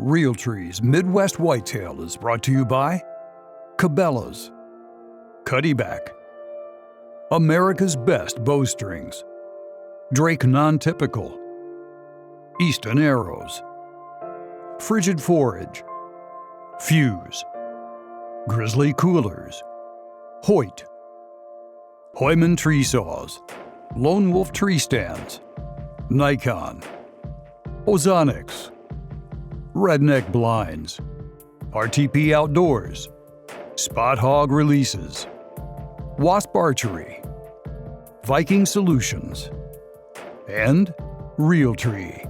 Realtree's Midwest Whitetail is brought to you by Cabela's, Cuddyback, America's Best Bowstrings, Drake Non-Typical, Easton Arrows, Frigid Forage, Fuse, Grizzly Coolers, Hoyt, Hoyman Tree Saws, Lone Wolf Tree Stands, Nikon, Ozonics, Redneck Blinds, RTP Outdoors, Spot Hog Releases, Wasp Archery, Viking Solutions, and Realtree.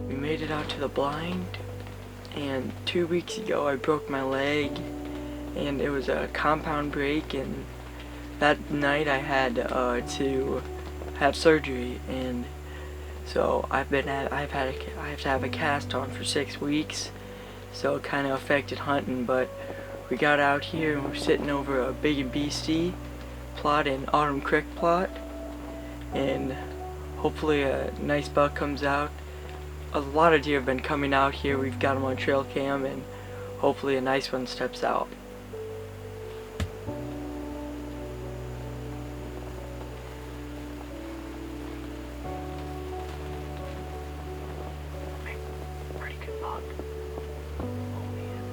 Made it out to the blind, and 2 weeks ago I broke my leg, and it was a compound break, and that night I had to have surgery, and so I have to have a cast on for 6 weeks, so it kind of affected hunting. But we got out here and we're sitting over a big and beastie plot in Autumn Creek plot, and hopefully a nice buck comes out. A lot of deer have been coming out here. We've got them on trail cam, and hopefully a nice one steps out. Pretty good buck. Oh man,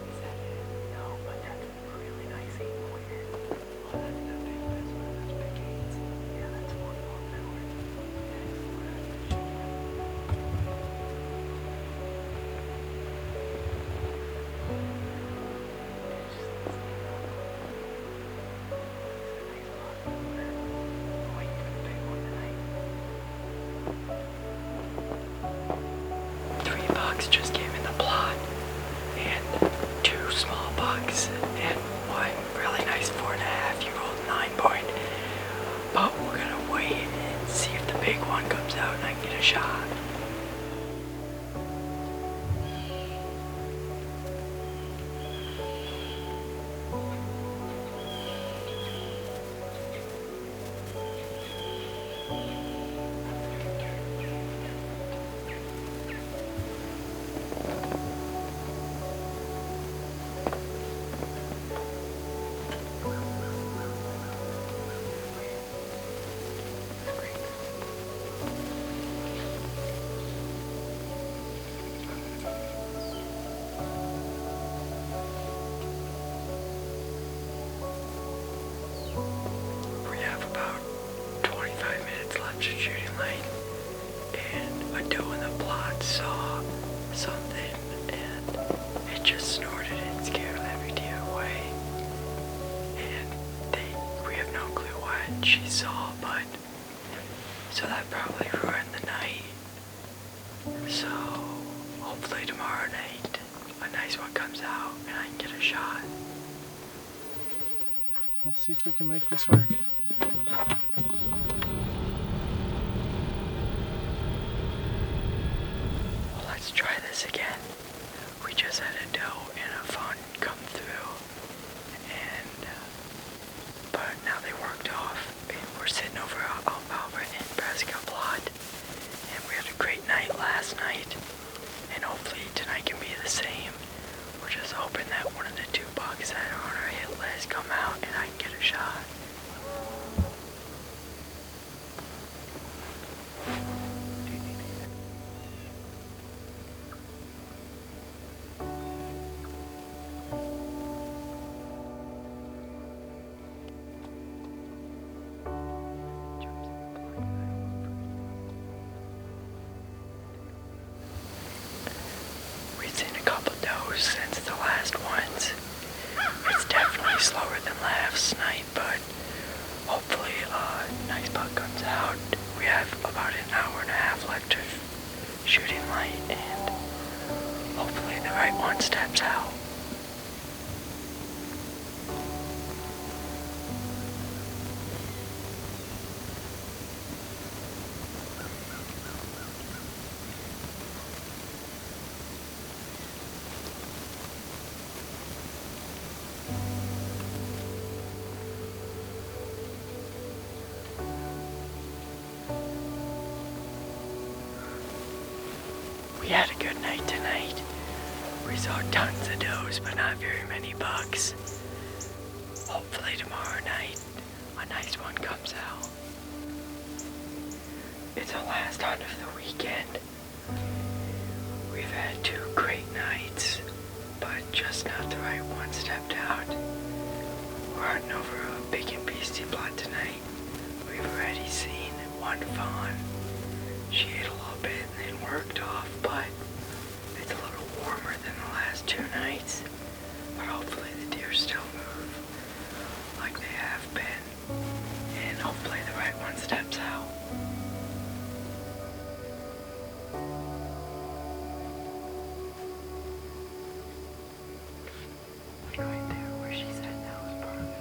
is that it? No, but that's really nice 8-pointer. Oh, that's that big. That's big 8s. Yeah, that's 1 more power. Just came in the plot, and 2 small bucks and 1 really nice 4.5-year-old 9-point. But we're gonna wait and see if the big one comes out and I can get a shot. Shooting lane, and a doe in the plot saw something, and it just snorted and scared every deer away, and we have no clue what she saw, but so that probably ruined the night. So hopefully tomorrow night a nice one comes out and I can get a shot. Let's see if we can make this work. Let's try this again. We just had a doe and a fawn come through, and but now they worked off, and we're sitting over Albert and Nebraska plot, and we had a great night last night, and hopefully tonight can be the same. We're just hoping that one of the 2 bucks that are on our hit list come out and I can get a shot. had a good night tonight. We saw tons of does, but not very many bucks. Hopefully tomorrow night, a nice one comes out. It's the last hunt of the weekend. We've had 2 great nights, but just not the right one stepped out. We're hunting over a big and beastie plot tonight. We've already seen 1 fawn. She ate a little bit and then worked off, but it's a little warmer than the last 2 nights. But hopefully the deer still move like they have been, and hopefully the right one steps out. Right there where she said that was perfect.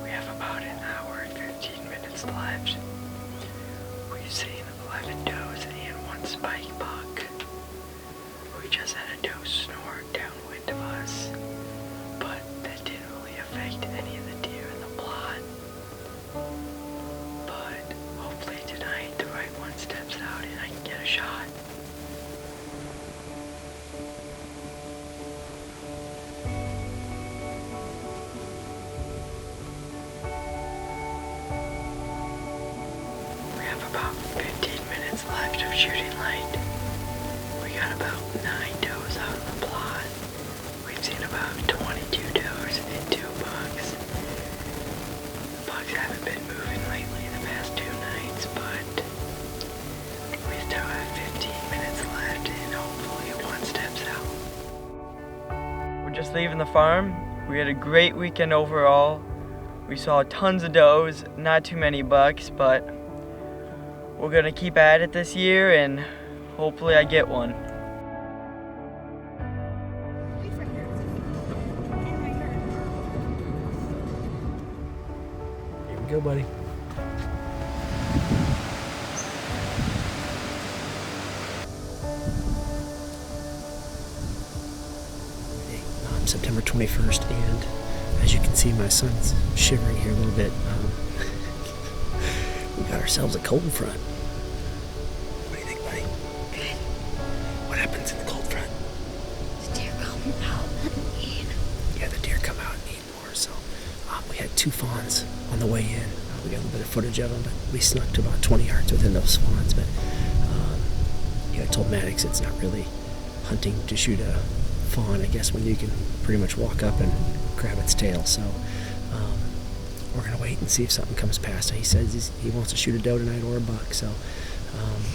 We have about an hour and 15 minutes left. We've seen 11 does and 1 spike buck. We just had a doe snort downwind of us, but that didn't really affect any of the deer in the plot. But hopefully tonight the right one steps out and I can get a shot. We have about 15 minutes left of shooting light. We got about 9 does out of the plot. We've seen about 22 does and 2 bucks. The bucks haven't been moving lately the past 2 nights, but we still have 15 minutes left and hopefully one steps out. We're just leaving the farm. We had a great weekend overall. We saw tons of does, not too many bucks, but we're gonna keep at it this year and hopefully I get one. Here we go, buddy. September 21st, and as you can see, my son's shivering here a little bit. We got ourselves a cold front. What do you think, buddy? Good. What happens in the cold front? The deer come out and eat. Yeah, the deer come out and eat more. So we had 2 fawns on the way in. We got a little bit of footage of them, but we snuck to about 20 yards within those fawns. But I told Maddox it's not really hunting to shoot a fawn, I guess, when you can pretty much walk up and grab its tail. So we're gonna wait and see if something comes past. He says he wants to shoot a doe tonight or a buck. So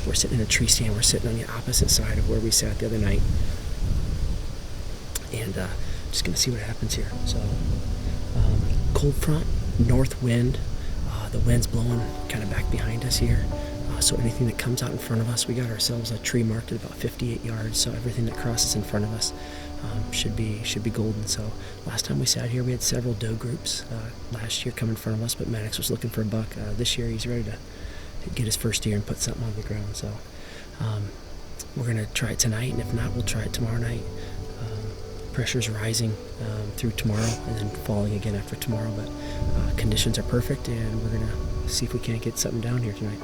we're sitting in a tree stand. We're sitting on the opposite side of where we sat the other night, and just gonna see what happens here. So cold front, north wind. The wind's blowing kind of back behind us here. So anything that comes out in front of us, we got ourselves a tree marked at about 58 yards. So everything that crosses in front of us should be golden. So last time we sat here, we had several doe groups last year come in front of us, but Maddox was looking for a buck. This year, he's ready to get his first deer and put something on the ground. So we're gonna try it tonight, and if not, we'll try it tomorrow night. Pressure's rising through tomorrow and then falling again after tomorrow, but conditions are perfect, and we're gonna see if we can't get something down here tonight.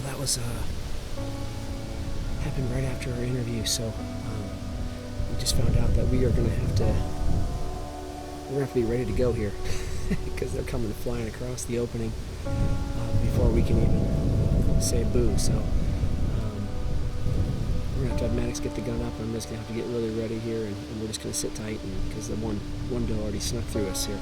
That was happened right after our interview, so we just found out that we are going to have to be ready to go here because they're coming flying across the opening before we can even say boo. So we're going to have Maddox get the gun up, and I'm just going to have to get really ready here, and we're just going to sit tight because the one doe already snuck through us here.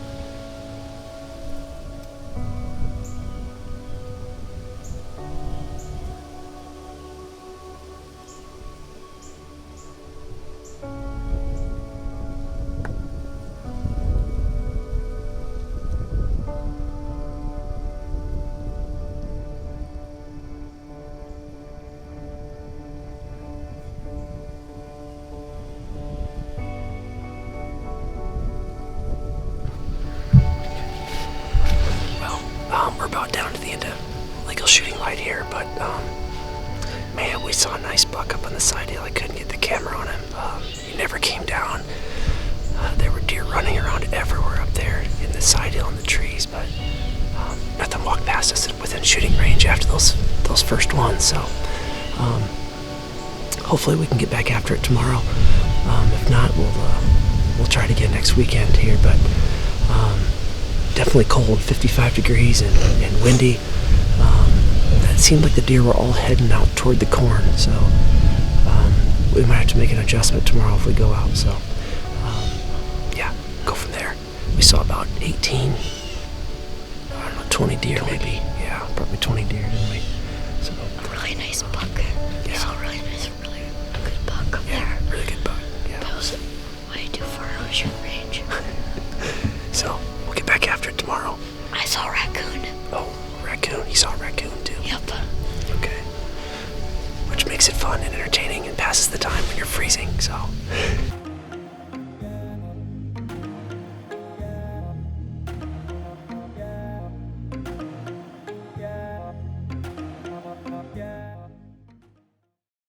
shooting light here, but man, we saw a nice buck up on the side hill. I couldn't get the camera on him. He never came down. There were deer running around everywhere up there in the side hill and the trees, but nothing walked past us within shooting range after those first ones. So hopefully we can get back after it tomorrow. If not, we'll try it again next weekend here. But definitely cold, 55 degrees and windy. It seemed like the deer were all heading out toward the corn, so we might have to make an adjustment tomorrow if we go out. So yeah, go from there. We saw about 18, 20 deer maybe. Yeah, probably 20 deer, didn't we? So A really nice buck. Yeah. Saw a really good buck up yeah, there. really good buck. Yeah. That was way too far out of shooting range. So we'll get back after it tomorrow. I saw a raccoon. Oh, raccoon. You saw a raccoon too. Yep. Okay. Which makes it fun and entertaining and passes the time when you're freezing. So